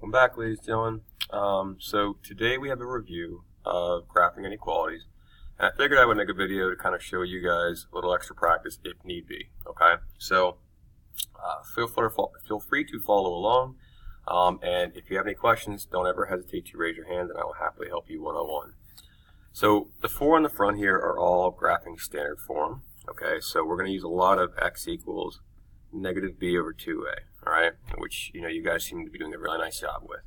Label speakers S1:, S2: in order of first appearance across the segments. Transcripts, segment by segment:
S1: Welcome back, ladies and gentlemen. So today we have a review of graphing inequalities, and I figured I would make a video to kind of show you guys a little extra practice if need be. Okay, so feel free to follow along, and if you have any questions, don't ever hesitate to raise your hand, and I will happily help you one-on-one. So the four on the front here are all graphing standard form. Okay, so we're going to use a lot of x equals negative b over 2a, all right, which you guys seem to be doing a really nice job with.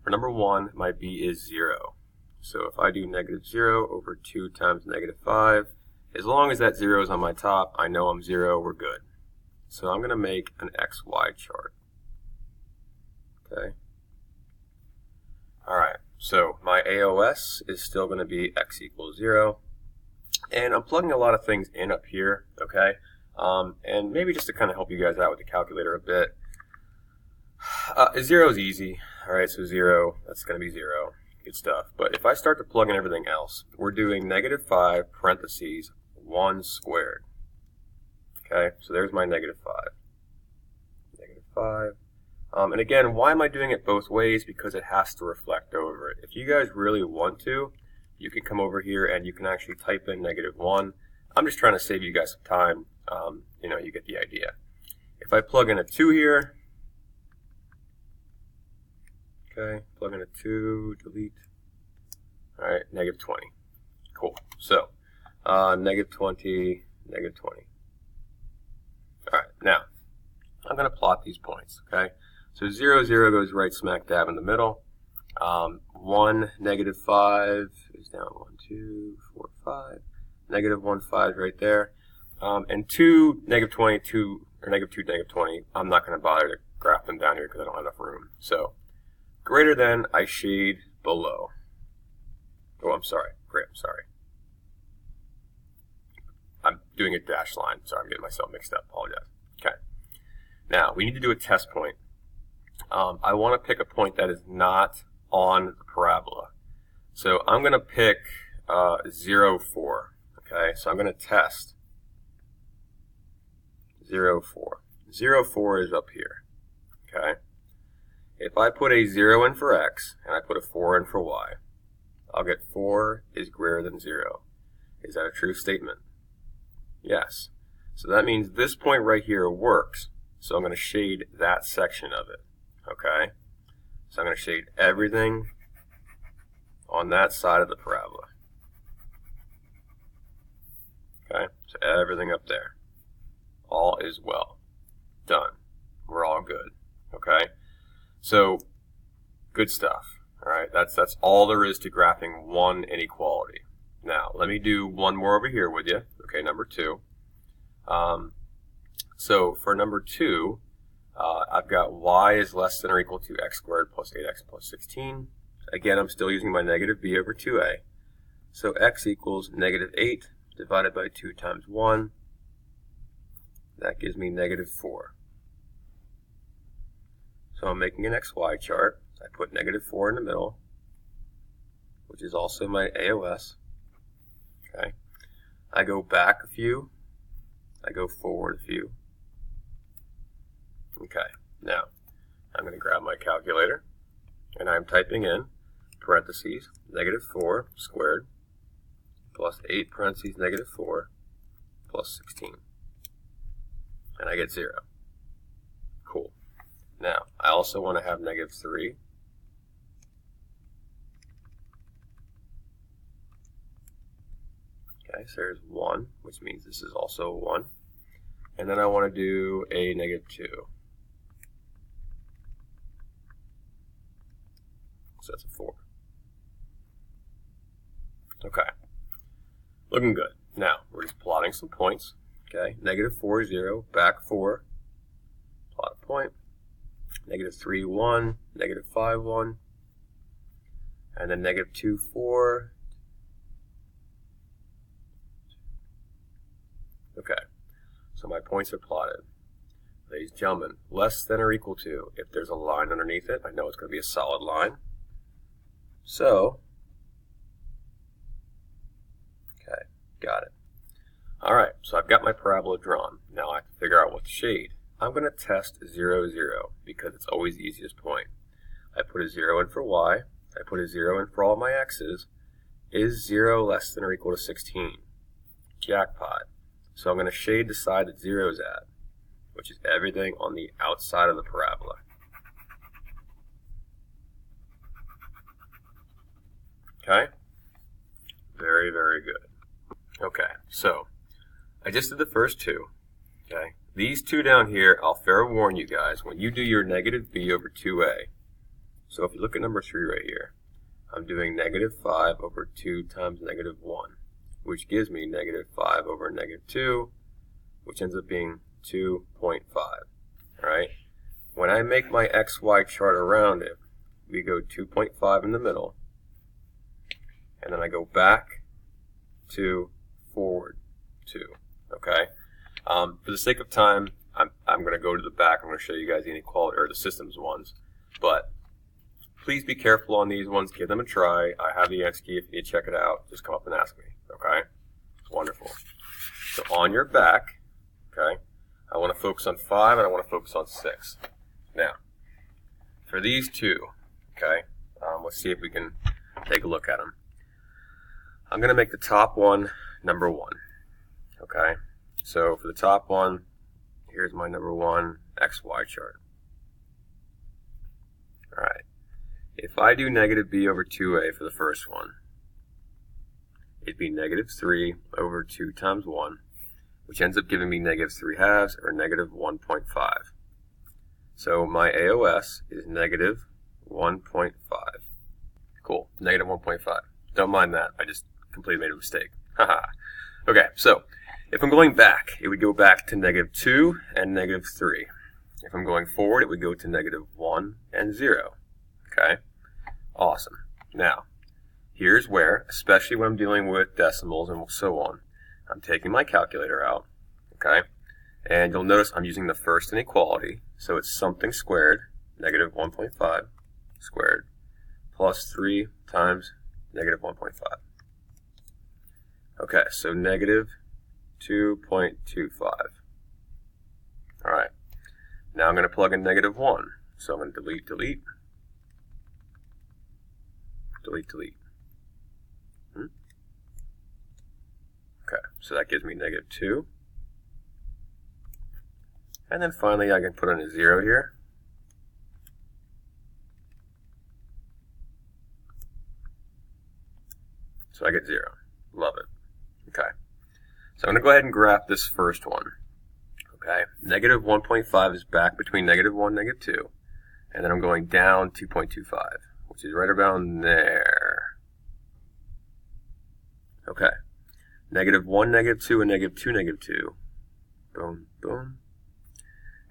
S1: For number one, my b is 0. So if I do negative 0 over 2 times negative 5, as long as that 0 is on my top, I know I'm 0, we're good. So I'm going to make an xy chart. Okay. All right, so my AOS is still going to be x equals 0. And I'm plugging a lot of things in up here, okay? And maybe just to kind of help you guys out with the calculator a bit. 0 is easy, all right, so 0, that's going to be 0. Good stuff. But if I start to plug in everything else, we're doing negative 5 parentheses 1 squared. Okay, so there's my negative 5. Negative 5. And again, why am I doing it both ways? Because it has to reflect over it. If you guys really want to, you can come over here and you can actually type in negative 1. I'm just trying to save you guys some time. You get the idea. If I plug in a 2 here, okay, plug in a 2, delete. All right, negative 20. Cool. So, negative 20, negative 20. All right, now, I'm going to plot these points, okay? So 0, 0 goes right smack dab in the middle. 1, negative 5 is down 1, 2, 4, 5. Negative 1, 5 right there. And 2, negative 20, 2, or negative 2, negative 20, I'm not going to bother to graph them down here because I don't have enough room. So, greater than, I shade below. Oh, I'm sorry. Great, I'm sorry. I'm doing a dashed line. Sorry, I'm getting myself mixed up. Apologize. Okay. Now, we need to do a test point. I want to pick a point that is not on the parabola. So I'm going to pick 0, 4. Okay, so I'm going to test 0, 4. 0, 4 is up here. Okay. If I put a 0 in for x and I put a 4 in for y, I'll get 4 is greater than 0. Is that a true statement? Yes. So that means this point right here works. So I'm going to shade that section of it. Okay. So I'm going to shade everything on that side of the parabola. Okay. So everything up there. All is well. Done. We're all good. Okay. So, good stuff. All right, that's all there is to graphing one inequality. Now, let me do one more over here with you. Okay, number 2. So for number 2, I've got y is less than or equal to x squared plus 8x plus 16. Again, I'm still using my negative b over 2a. So x equals negative 8 divided by 2 times 1. That gives me negative 4. So I'm making an XY chart. I put negative 4 in the middle, which is also my AOS. Okay. I go back a few. I go forward a few. Okay. Now, I'm going to grab my calculator, and I'm typing in parentheses negative 4 squared plus 8 parentheses negative 4 plus 16. And I get 0. Cool. Now, I also want to have negative 3. Okay, so there's 1, which means this is also 1. And then I want to do a negative 2. So that's a 4. Okay. Looking good. Now, we're just plotting some points. Okay, negative 4, 0, back 4. Plot a point. Negative 3, 1, negative 5, 1, and then negative 2, 4. Okay, so my points are plotted. Ladies and gentlemen, less than or equal to, if there's a line underneath it, I know it's going to be a solid line. So, okay, got it. All right, so I've got my parabola drawn. Now I have to figure out what to shade. I'm going to test 0, 0 because it's always the easiest point. I put a 0 in for y. I put a 0 in for all my x's. Is 0 less than or equal to 16? Jackpot. So I'm going to shade the side that 0 is at, which is everything on the outside of the parabola. Okay? Very, very good. Okay, so I just did the first two. Okay? These two down here, I'll fair warn you guys, when you do your negative b over 2a, so if you look at number 3 right here, I'm doing negative 5 over 2 times negative 1, which gives me negative 5 over negative 2, which ends up being 2.5. Alright? When I make my xy chart around it, we go 2.5 in the middle, and then I go back to forward 2. Okay? For the sake of time, I'm going to go to the back. I'm going to show you guys the inequality, or the systems ones. But please be careful on these ones. Give them a try. I have the X key. If you need to check it out, just come up and ask me. Okay? Wonderful. So on your back, okay, I want to focus on 5 and I want to focus on 6. Now, for these two, okay, let's see if we can take a look at them. I'm going to make the top one number 1. Okay? So for the top one, here's my number 1 XY chart. Alright. If I do negative b over 2a for the first one, it'd be negative 3 over 2 times 1, which ends up giving me negative 3/2, or negative 1.5. So my AOS is negative 1.5. Cool. Negative 1.5. Don't mind that. I just completely made a mistake. Haha. Okay, so if I'm going back, it would go back to negative 2 and negative 3. If I'm going forward, it would go to negative 1 and 0. Okay? Awesome. Now, here's where, especially when I'm dealing with decimals and so on, I'm taking my calculator out, okay? And you'll notice I'm using the first inequality, so it's something squared, negative 1.5 squared, plus 3 times negative 1.5. Okay, so negative 2.25. Alright, now I'm going to plug in negative 1. So I'm going to delete, delete, delete, delete. Okay, so that gives me negative 2. And then finally I can put in a 0 here. So I get 0. Love it. Okay. So I'm going to go ahead and graph this first one. Okay. Negative 1.5 is back between negative 1 and negative 2. And then I'm going down 2.25, which is right around there. Okay. Negative 1, negative 2, and negative 2, negative 2. Boom, boom.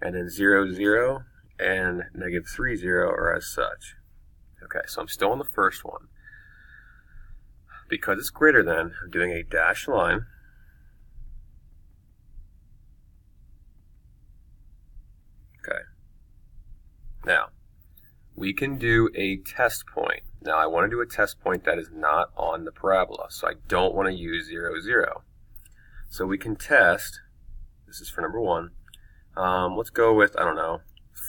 S1: And then 0, 0, and negative 3, 0 are as such. Okay, so I'm still on the first one. Because it's greater than, I'm doing a dashed line. Okay. Now, we can do a test point. Now, I want to do a test point that is not on the parabola, so I don't want to use 0, 0. So we can test, this is for number 1, let's go with, I don't know,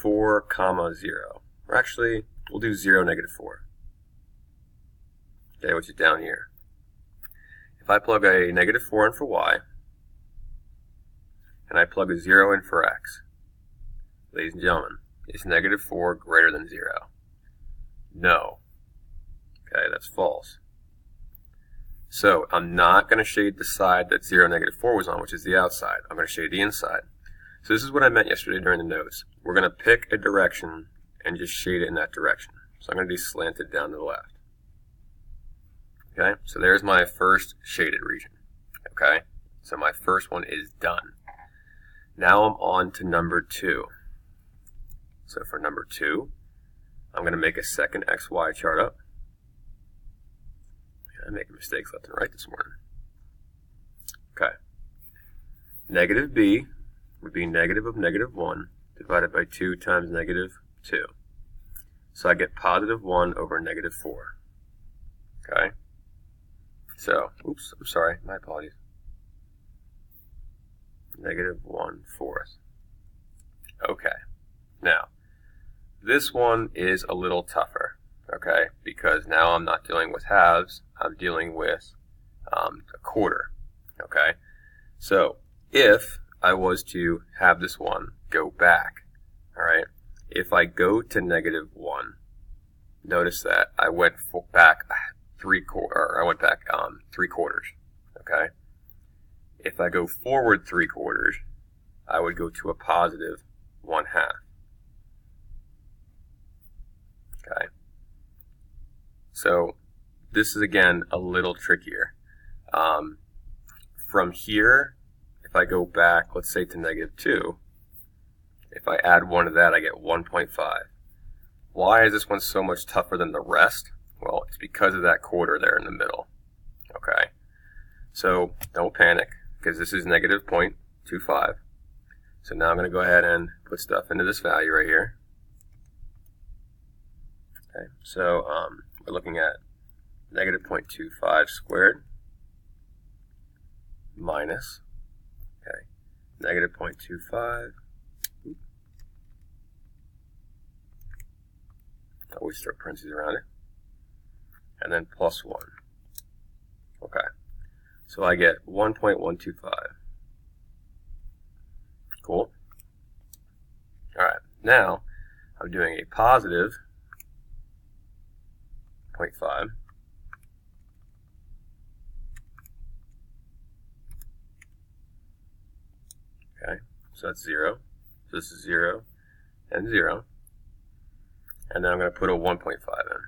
S1: 4, comma 0. Or actually, we'll do 0, negative 4. Okay, which is down here. If I plug a negative 4 in for y, and I plug a 0 in for x, ladies and gentlemen, is negative 4 greater than 0? No. Okay, that's false. So I'm not going to shade the side that 0, negative 4 was on, which is the outside. I'm going to shade the inside. So this is what I meant yesterday during the notes. We're going to pick a direction and just shade it in that direction. So I'm going to do slanted down to the left. Okay, so there's my first shaded region. Okay, so my first one is done. Now I'm on to number 2. So for number 2, I'm going to make a second XY chart up. I'm making mistakes left and right this morning. Okay. Negative b would be negative of negative 1 divided by 2 times negative 2. So I get positive 1 over negative 4. Okay. So, oops, I'm sorry, my apologies. Negative 1/4. Okay. Now, This one is a little tougher, okay, because now I'm not dealing with halves, I'm dealing with a quarter, okay. So if I was to have this one go back, all right, if I go to -1, notice that I went back 3/4, okay. If I go forward 3/4, I would go to a positive 1/2. Okay. So this is again a little trickier. From here, if I go back, let's say to -2, if I add 1 to that, I get 1.5. Why is this one so much tougher than the rest? Well, it's because of that quarter there in the middle. Okay. So don't panic, because this is -0.25. So now I'm going to go ahead and put stuff into this value right here. Okay, so we're looking at -0.25 squared minus, okay, -0.25. Always throw parentheses around it. And then plus 1. Okay, so I get 1.125. Cool. Alright, now I'm doing a positive 0.5. Okay, so that's 0. So this is 0 and 0. And then I'm going to put a 1.5 in.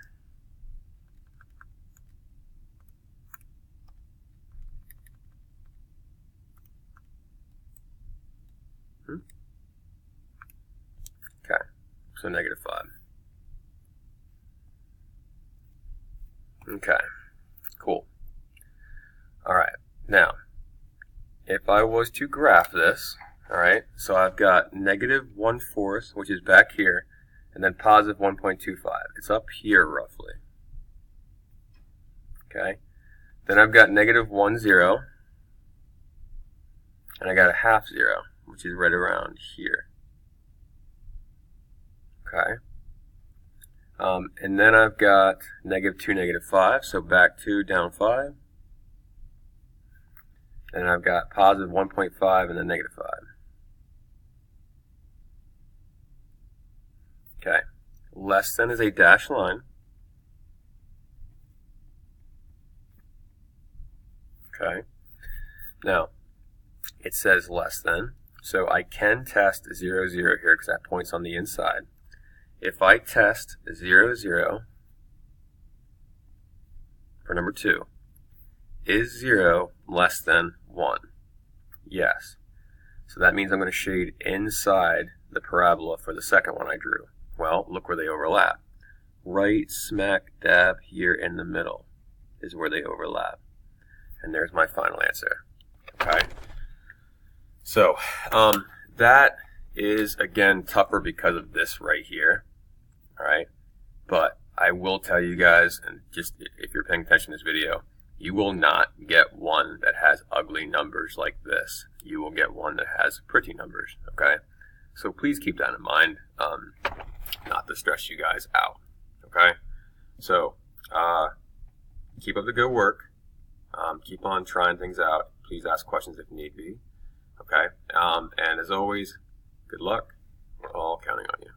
S1: Okay, so -5. Okay, cool. Alright, now, if I was to graph this, alright, so I've got -1/4, which is back here, and then positive 1.25. It's up here roughly. Okay, then I've got -1, 0, and I got a 1/2 0, which is right around here. Okay. And then I've got -2, -5, so back 2, down 5. And I've got positive 1.5 and then -5. Okay. Less than is a dashed line. Okay. Now, it says less than, so I can test 0, 0 here because that point's on the inside. If I test 0, 0 for number 2, is 0 less than 1? Yes. So that means I'm going to shade inside the parabola for the second one I drew. Well, look where they overlap. Right smack dab here in the middle is where they overlap. And there's my final answer. Okay? So, that is, again, tougher because of this right here. Alright? But I will tell you guys, and just if you're paying attention to this video, you will not get one that has ugly numbers like this. You will get one that has pretty numbers. Okay? So please keep that in mind, not to stress you guys out. Okay? So, keep up the good work. Keep on trying things out. Please ask questions if need be. Okay? And as always, good luck. We're all counting on you.